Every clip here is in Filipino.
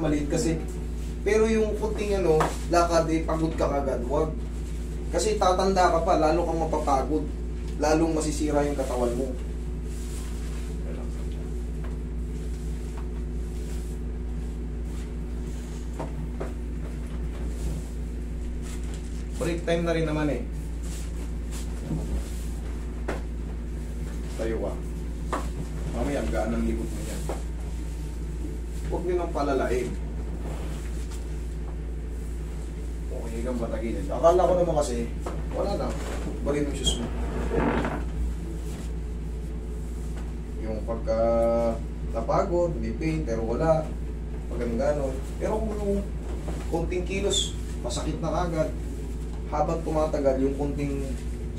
ng maliit kasi. Pero yung kunting ano, lakad eh, pagod ka kagad, wag. Kasi tatanda ka pa, lalo kang mapapagod. Lalong masisira yung katawan mo. Break time na rin naman eh. Tayo ka. Mamaya, gaan ang likod mo yan. Huwag nyo nang palalain. Okay, kang batagin. Akala ko naman kasi, wala na. Bagay ng shoes mo. Yung pagka napagod, may pain, pero wala. Pag gano'n. Pero kung yung konting kilos, masakit na kagad. Habang tumatagal, yung konting,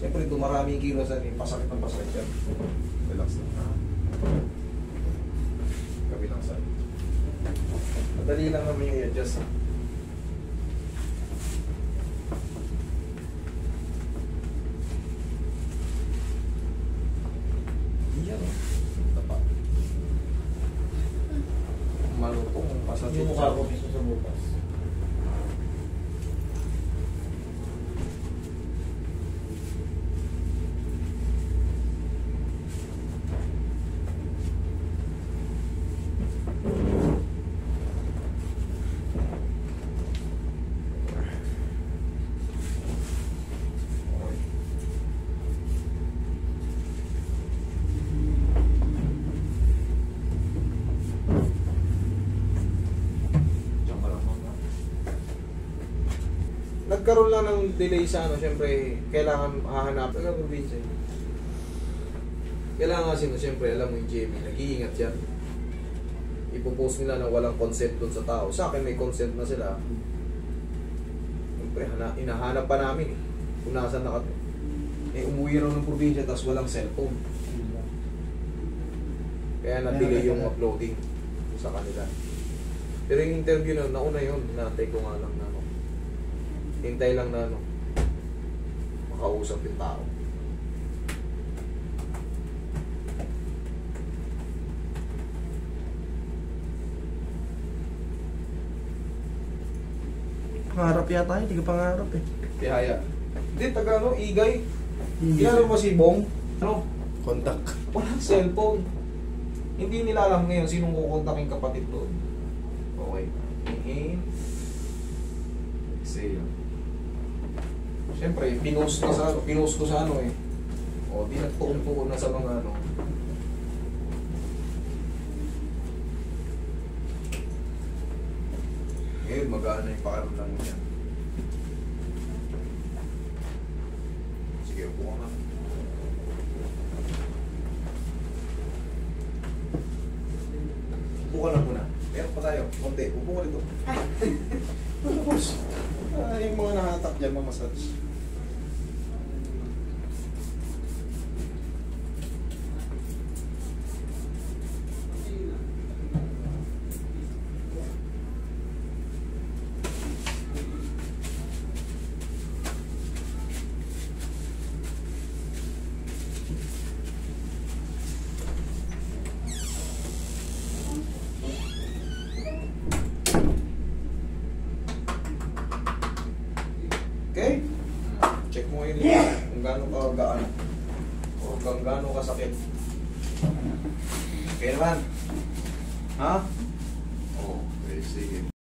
siyempre dumarami yung kilos, pasakit ng pasakit yan. Relax na. Kabilang side. Madali lang naman yung i-adjust. Yan. Tapa. Malutong pasakit. Yung mukha ko mismo sa bukas. Nagkaroon lang ng delay sa ano, syempre, kailangan hahanap. Ano ba probinsya? Kailangan kasi, syempre, alam mo yung GMA, nag-iingat yan. Ipopost nila na walang consent doon sa tao. Sa akin may consent na sila. Syempre, inahanap pa namin eh. Kung nasan na umuwi raw ng probinsya tapos walang cellphone. Kaya na-delay yung uploading sa kanila. Pero yung interview na, nauna yun, natay ko nga lang na hintay lang na ano, makausap yung tao. Pangarap yata yun, hindi ka pangarap eh. Tihaya. Hindi, taga ano, Igay. Kilala mo si Bong? Ano? Contact. Walang cellphone. Hindi nila alam ngayon sinong kukontakin kapatid doon. Okay. Inhale. Exhale. Siyempre, pinost ko sa ano eh. O, di nagtuon-tuon na sa mga ano. Ngayon, mag-aano yung pakaramdam mo yan. Sige, upo ka nga. Upo ka lang muna. Meron pa tayo. Konti. Upo ka dito. Tapos, yung mga nakatak dyan, mamasage. Okay? Check mo yun kung gaano ka gaan o kung gaano kasakit. Okay naman? Ha?